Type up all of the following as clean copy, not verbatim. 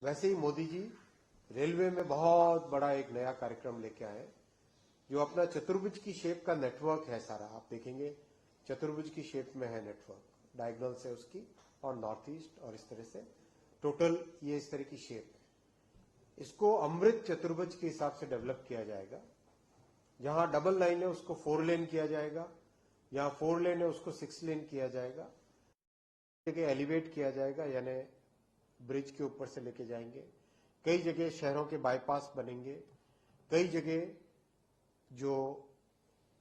वैसे ही मोदी जी रेलवे में बहुत बड़ा एक नया कार्यक्रम लेके आए जो अपना चतुर्भुज की शेप का नेटवर्क है सारा। आप देखेंगे चतुर्भुज की शेप में है नेटवर्क, डायगोनल से उसकी और नॉर्थ ईस्ट और इस तरह से टोटल ये इस तरह की शेप है। इसको अमृत चतुर्भुज के हिसाब से डेवलप किया जाएगा। जहां डबल लाइन है उसको 4 लेन किया जाएगा, जहां 4 लेन है उसको 6 लेन किया जाएगा, जगह एलिवेट किया जाएगा यानी ब्रिज के ऊपर से लेके जाएंगे। कई जगह शहरों के बाईपास बनेंगे, कई जगह जो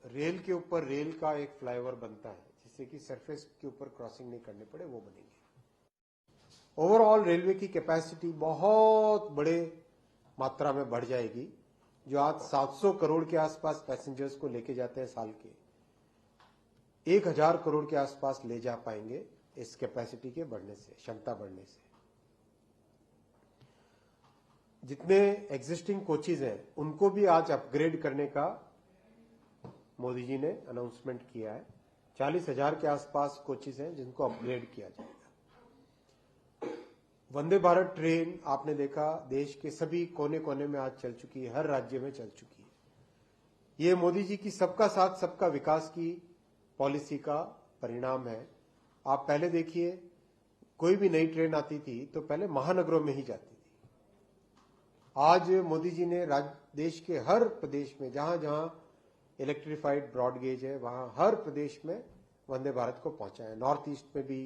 रेल के ऊपर रेल का एक फ्लाईओवर बनता है जिससे कि सरफेस के ऊपर क्रॉसिंग नहीं करने पड़े, वो बनेंगे। ओवरऑल रेलवे की कैपेसिटी बहुत बड़े मात्रा में बढ़ जाएगी। जो आज 700 करोड़ के आसपास पैसेंजर्स को लेके जाते हैं साल के, 1000 करोड़ के आसपास ले जा पाएंगे इस कैपेसिटी के बढ़ने से, क्षमता बढ़ने से। जितने एग्जिस्टिंग कोचेज हैं उनको भी आज अपग्रेड करने का मोदी जी ने अनाउंसमेंट किया है। 40,000 के आसपास कोचेज हैं जिनको अपग्रेड किया जाएगा। वंदे भारत ट्रेन आपने देखा देश के सभी कोने कोने में आज चल चुकी है, हर राज्य में चल चुकी है। ये मोदी जी की सबका साथ सबका विकास की पॉलिसी का परिणाम है। आप पहले देखिए, कोई भी नई ट्रेन आती थी तो पहले महानगरों में ही जाती थी। आज मोदी जी ने देश के हर प्रदेश में जहां जहां इलेक्ट्रिफाइड ब्रॉड गेज है वहां हर प्रदेश में वंदे भारत को पहुंचाया। नॉर्थ ईस्ट में भी,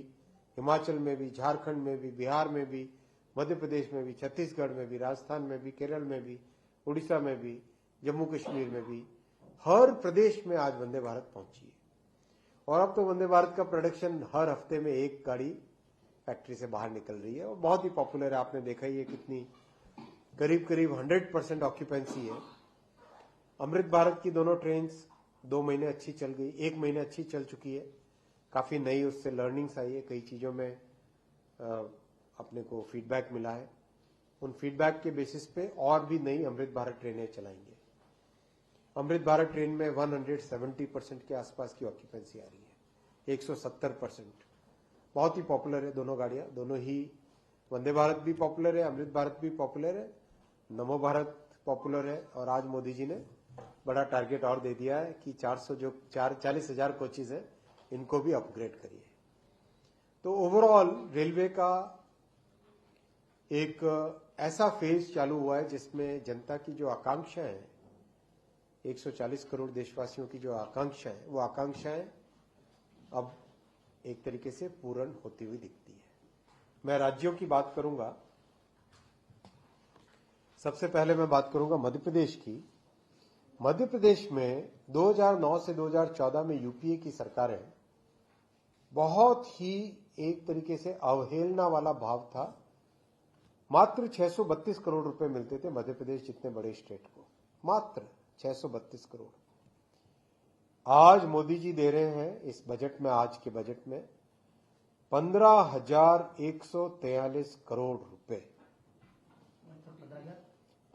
हिमाचल में भी, झारखंड में भी, बिहार में भी, मध्य प्रदेश में भी, छत्तीसगढ़ में भी, राजस्थान में भी, केरल में भी, उड़ीसा में भी, जम्मू कश्मीर में भी, हर प्रदेश में आज वंदे भारत पहुंची है। और अब तो वंदे भारत का प्रोडक्शन हर हफ्ते में एक गाड़ी फैक्ट्री से बाहर निकल रही है और बहुत ही पॉपुलर है। आपने देखा ही है कितनी करीब करीब 100% ऑक्यूपेंसी है। अमृत भारत की दोनों ट्रेन 2 महीने अच्छी चल गई, 1 महीने अच्छी चल चुकी है। काफी नई उससे लर्निंग्स आई है, कई चीजों में अपने को फीडबैक मिला है। उन फीडबैक के बेसिस पे और भी नई अमृत भारत ट्रेनें चलाएंगे। अमृत भारत ट्रेन में 170% के आसपास की ऑक्यूपेंसी आ रही है, 170%। बहुत ही पॉपुलर है दोनों गाड़ियां, दोनों ही। वंदे भारत भी पॉपुलर है, अमृत भारत भी पॉपुलर है, नमो भारत पॉपुलर है। और आज मोदी जी ने बड़ा टारगेट और दे दिया है कि 40,000 कोचेज है इनको भी अपग्रेड करिए। तो ओवरऑल रेलवे का एक ऐसा फेज चालू हुआ है जिसमें जनता की जो आकांक्षा है, 140 करोड़ देशवासियों की जो आकांक्षा है, वो आकांक्षाएं अब एक तरीके से पूर्ण होती हुई दिखती है। मैं राज्यों की बात करूंगा। सबसे पहले मैं बात करूंगा मध्य प्रदेश की। मध्य प्रदेश में 2009 से 2014 में यूपीए की सरकारें बहुत ही एक तरीके से अवहेलना वाला भाव था। मात्र 632 करोड़ रुपए मिलते थे मध्य प्रदेश जितने बड़े स्टेट को, मात्र 632 करोड़। आज मोदी जी दे रहे हैं इस बजट में, आज के बजट में 15,143 करोड़ रुपए।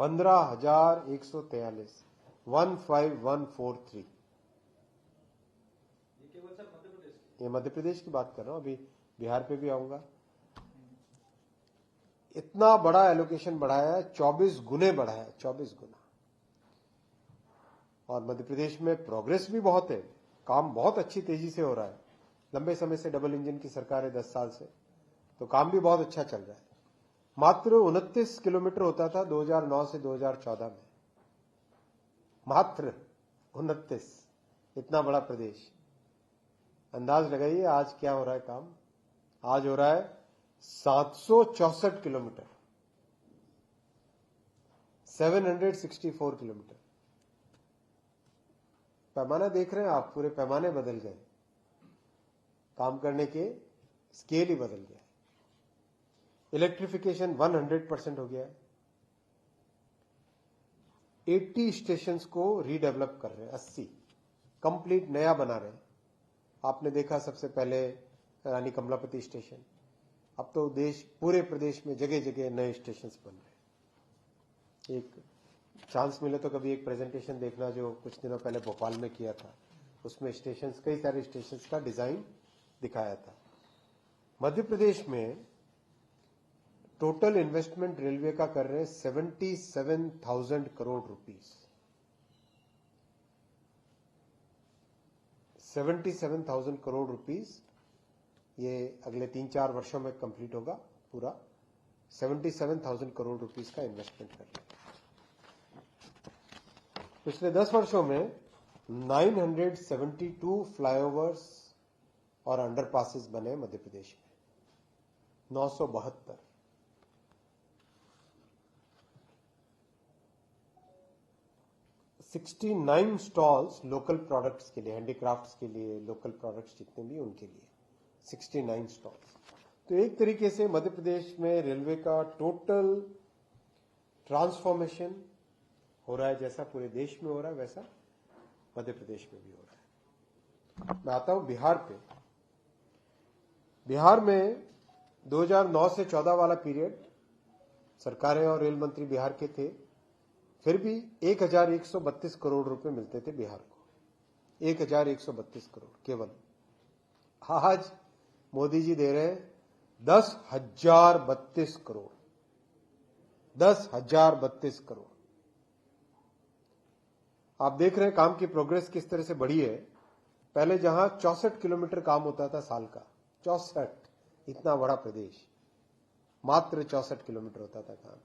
15,143, 15,143। ये मध्य प्रदेश की बात कर रहा हूं, अभी बिहार पे भी आऊंगा। इतना बड़ा एलोकेशन बढ़ाया है, 24 गुने बढ़ाया है, 24 गुना। और मध्य प्रदेश में प्रोग्रेस भी बहुत है, काम बहुत अच्छी तेजी से हो रहा है। लंबे समय से डबल इंजन की सरकार है, 10 साल से, तो काम भी बहुत अच्छा चल रहा है। मात्र 29 किलोमीटर होता था 2009 से 2014 में, मात्र 29। इतना बड़ा प्रदेश, अंदाज लगाइए आज क्या हो रहा है काम। आज हो रहा है 764 किलोमीटर, 764 किलोमीटर। पैमाना देख रहे हैं आप, पूरे पैमाने बदल गए, काम करने के स्केल ही बदल गया है। इलेक्ट्रिफिकेशन 100% हो गया है। 80 स्टेशंस को रीडेवलप कर रहे हैं, 80 कंप्लीट नया बना रहे हैं। आपने देखा सबसे पहले रानी कमलापति स्टेशन, अब तो देश पूरे प्रदेश में जगह जगह नए स्टेशन बन रहे हैं। एक चांस मिले तो कभी एक प्रेजेंटेशन देखना जो कुछ दिनों पहले भोपाल में किया था, उसमें स्टेशंस, कई सारे स्टेशंस का डिजाइन दिखाया था। मध्य प्रदेश में टोटल इन्वेस्टमेंट रेलवे का कर रहे हैं 77,000 करोड़ रुपीस। 77,000 करोड़ रुपीस ये अगले 3-4 वर्षों में कंप्लीट होगा पूरा। 77,000 करोड़ रुपीस का इन्वेस्टमेंट कर रहे हैं। पिछले 10 वर्षों में 972 फ्लाईओवर्स और अंडरपासेस बने मध्य प्रदेश में, 972। 69 स्टॉल्स लोकल प्रोडक्ट्स के लिए, हैंडीक्राफ्ट्स के लिए, लोकल प्रोडक्ट्स जितने भी उनके लिए 69 स्टॉल्स। तो एक तरीके से मध्य प्रदेश में रेलवे का टोटल ट्रांसफॉर्मेशन हो रहा है। जैसा पूरे देश में हो रहा है वैसा मध्य प्रदेश में भी हो रहा है। मैं आता हूं बिहार पे। बिहार में 2009 से 14 वाला पीरियड सरकारें और रेल मंत्री बिहार के थे, फिर भी 1132 करोड़ रुपए मिलते थे बिहार को। 1132 करोड़ केवल। आज मोदी जी दे रहे हैं 10,032 करोड़। 10,032 करोड़। आप देख रहे हैं काम की प्रोग्रेस किस तरह से बढ़ी है। पहले जहां 64 किलोमीटर काम होता था साल का, 64, इतना बड़ा प्रदेश, मात्र 64 किलोमीटर होता था काम,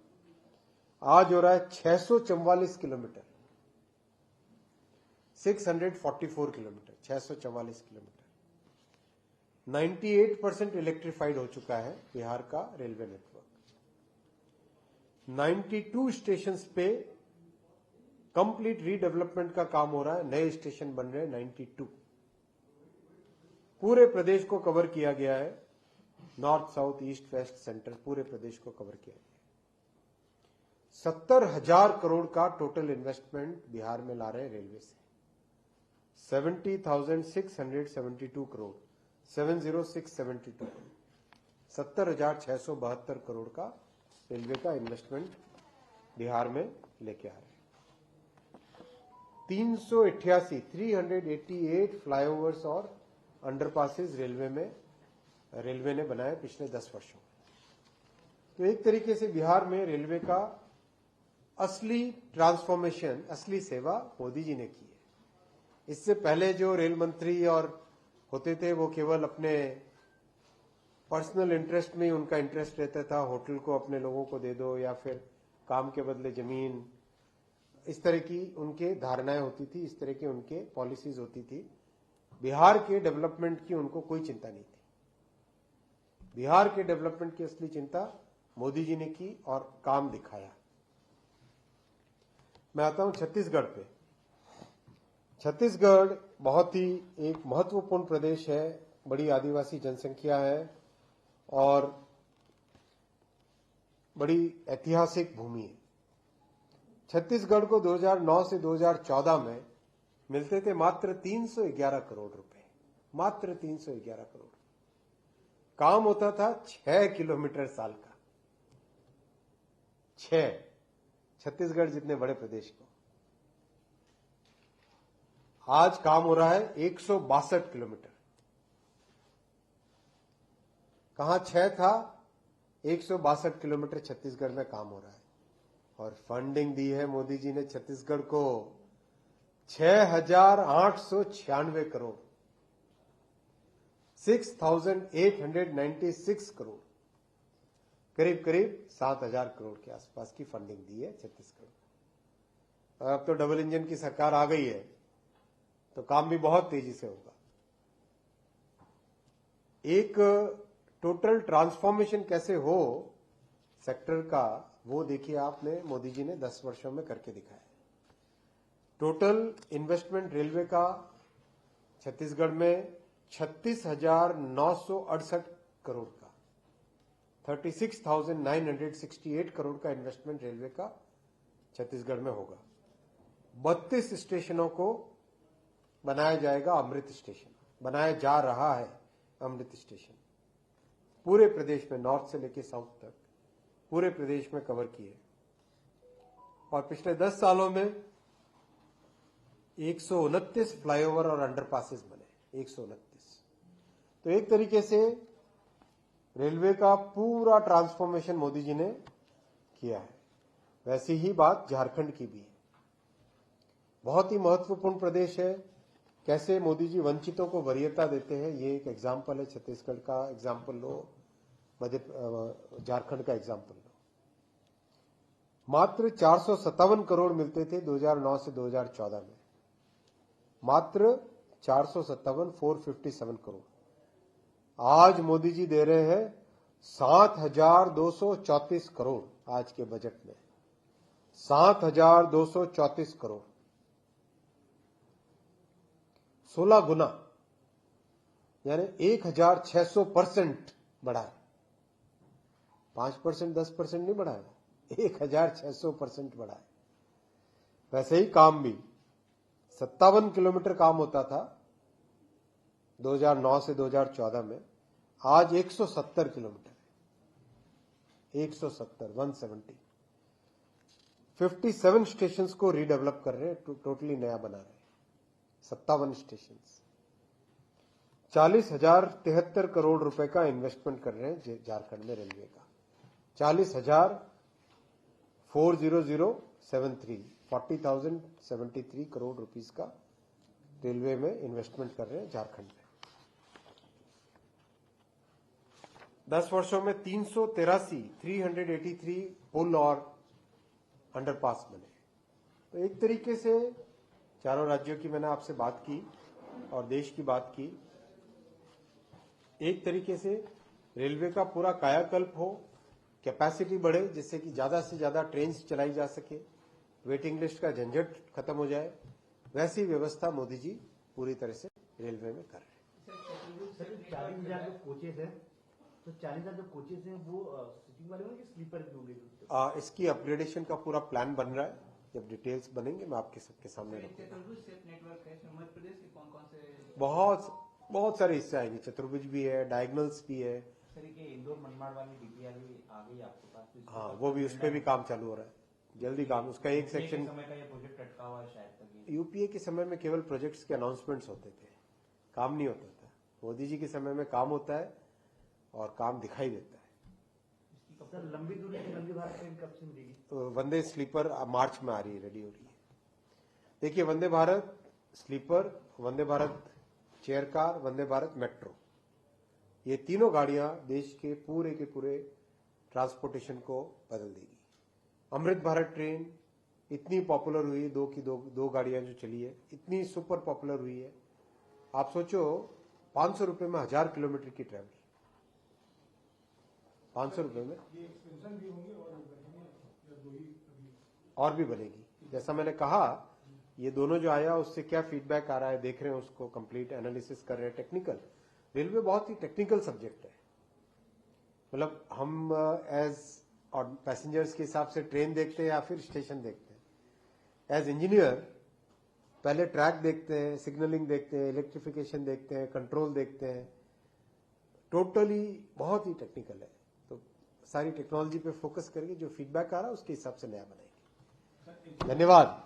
आज हो रहा है 644 किलोमीटर, 644 किलोमीटर, 644 किलोमीटर। 98% इलेक्ट्रिफाइड हो चुका है बिहार का रेलवे नेटवर्क। 92 स्टेशंस पे कंप्लीट रीडेवलपमेंट का काम हो रहा है, नए स्टेशन बन रहे हैं 92। पूरे प्रदेश को कवर किया गया है, north, south, east, west, central, पूरे प्रदेश को कवर किया गया है। 70,000 करोड़ का टोटल इन्वेस्टमेंट बिहार में ला रहे हैं रेलवे से। 70,672 करोड़, 70672, 70,672 करोड़ का रेलवे का इन्वेस्टमेंट बिहार में लेके आ रहे हैं। 388 फ्लाईओवर्स और अंडरपासेस रेलवे ने बनाए पिछले 10 वर्षों में। तो एक तरीके से बिहार में रेलवे का असली ट्रांसफॉर्मेशन, असली सेवा मोदी जी ने की है। इससे पहले जो रेल मंत्री और होते थे वो केवल अपने पर्सनल इंटरेस्ट में ही उनका इंटरेस्ट रहता था, होटल को अपने लोगों को दे दो या फिर काम के बदले जमीन, इस तरह की उनके धारणाएं होती थी, इस तरह की उनके पॉलिसीज होती थी। बिहार के डेवलपमेंट की उनको कोई चिंता नहीं थी। बिहार के डेवलपमेंट की असली चिंता मोदी जी ने की और काम दिखाया। मैं आता हूं छत्तीसगढ़ पे। छत्तीसगढ़ बहुत ही एक महत्वपूर्ण प्रदेश है, बड़ी आदिवासी जनसंख्या है और बड़ी ऐतिहासिक भूमि है। छत्तीसगढ़ को 2009 से 2014 में मिलते थे मात्र 311 करोड़ रुपए, मात्र 311 करोड़। काम होता था 6 किलोमीटर साल का, 6, छत्तीसगढ़ जितने बड़े प्रदेश को। आज काम हो रहा है 162 किलोमीटर। कहां 6 था, 162 किलोमीटर छत्तीसगढ़ में काम हो रहा है। और फंडिंग दी है मोदी जी ने छत्तीसगढ़ को 6,896 करोड़, 6,896 करोड़, करीब करीब 7,000 करोड़ के आसपास की फंडिंग दी है छत्तीसगढ़। अब तो डबल इंजन की सरकार आ गई है तो काम भी बहुत तेजी से होगा। एक टोटल ट्रांसफॉर्मेशन कैसे हो सेक्टर का, वो देखिए आपने, मोदी जी ने 10 वर्षों में करके दिखाया। टोटल इन्वेस्टमेंट रेलवे का छत्तीसगढ़ में 36,968 करोड़ का, 36,968 करोड़ का इन्वेस्टमेंट रेलवे का छत्तीसगढ़ में होगा। 32 स्टेशनों को बनाया जाएगा अमृत स्टेशन, बनाया जा रहा है अमृत स्टेशन। पूरे प्रदेश में, नॉर्थ से लेकर साउथ तक पूरे प्रदेश में कवर किए। और पिछले 10 सालों में 129 फ्लाईओवर और अंडरपासेस बने, 129। तो एक तरीके से रेलवे का पूरा ट्रांसफॉर्मेशन मोदी जी ने किया है। वैसी ही बात झारखंड की भी है। बहुत ही महत्वपूर्ण प्रदेश है। कैसे मोदी जी वंचितों को वरीयता देते हैं, ये एक एग्जाम्पल है। छत्तीसगढ़ का एग्जाम्पल लो, झारखंड का एग्जाम्पल लो। मात्र 457 करोड़ मिलते थे 2009 से 2014 में, मात्र 457 करोड़। आज मोदी जी दे रहे हैं 7,234 करोड़। आज के बजट में 7,234 करोड़, 16 गुना, यानी 1,600% बढ़ा है। 5%, 10% नहीं बढ़ा है, 1,600% बढ़ा है। वैसे ही काम भी 57 किलोमीटर काम होता था 2009 से 2014 में, आज 170 किलोमीटर है। 170 57 स्टेशन को रीडेवलप कर रहे हैं, टोटली नया बना रहे हैं। 57 स्टेशन, 40,073 करोड़ रुपए का इन्वेस्टमेंट कर रहे हैं झारखंड में रेलवे का। 40,073 करोड़ रुपीस का रेलवे में इन्वेस्टमेंट कर रहे हैं झारखंड में। 10 वर्षों में 383 पुल और अंडरपास बने। तो एक तरीके से चारों राज्यों की मैंने आपसे बात की और देश की बात की। एक तरीके से रेलवे का पूरा कायाकल्प हो, कैपेसिटी बढ़े, जिससे कि ज्यादा से ज्यादा ट्रेन चलाई जा सके, वेटिंग लिस्ट का झंझट खत्म हो जाए, वैसी व्यवस्था मोदी जी पूरी तरह से रेलवे में कर रहे हैं। 40,000 जो कोचेज है, तो 40,000 जो कोचेज हैं वो सिटिंग वाले होंगे, स्लीपर भी होंगे? इसकी अपग्रेडेशन का पूरा प्लान बन रहा है। जब डिटेल्स बनेंगे मैं आपके सबके सामने रखूंगा। नेटवर्क है मध्य प्रदेश के कौन-कौन से? बहुत सारे हिस्से आएंगे। चतुर्भुज भी है, डायगोनल्स भी है। सर के इंदौर मनमाड़ वाली डीपीआर भी आ गई आपके पास? हाँ, वो भी, उस पर भी काम चालू हो रहा है, जल्दी काम। उसका एक सेक्शन समय का ये प्रोजेक्ट अटका हुआ है शायद तक। यूपीए के समय में केवल प्रोजेक्ट्स के अनाउंसमेंट्स होते थे, काम नहीं होता था। मोदी जी के समय में काम होता है और काम दिखाई देता है। सर लंबी दूरी की वंदे भारत ट्रेन कब से मिलेगी? वंदे स्लीपर मार्च में आ रही है, रेडी हो रही है। देखिए, Vande Bharat sleeper, Vande Bharat chair car, Vande Bharat metro, ये तीनों गाड़ियां देश के पूरे ट्रांसपोर्टेशन को बदल देगी। अमृत भारत ट्रेन इतनी पॉपुलर हुई, दो गाड़ियां जो चली है, इतनी सुपर पॉपुलर हुई है। आप सोचो 500 रुपए में 1000 किलोमीटर की ट्रैवल, 500 रुपए में। और भी बनेगी। जैसा मैंने कहा, ये दोनों जो आया उससे क्या फीडबैक आ रहा है देख रहे हैं, उसको कंप्लीट एनालिसिस कर रहे हैं। टेक्निकल, रेलवे बहुत ही टेक्निकल सब्जेक्ट है। मतलब हम एज और पैसेंजर्स के हिसाब से ट्रेन देखते हैं या फिर स्टेशन देखते हैं। एज इंजीनियर पहले ट्रैक देखते हैं, सिग्नलिंग देखते हैं, इलेक्ट्रिफिकेशन देखते हैं, कंट्रोल देखते हैं। टोटली बहुत ही टेक्निकल है। तो सारी टेक्नोलॉजी पे फोकस करके जो फीडबैक आ रहा है उसके हिसाब से नया बनाएंगे। धन्यवाद।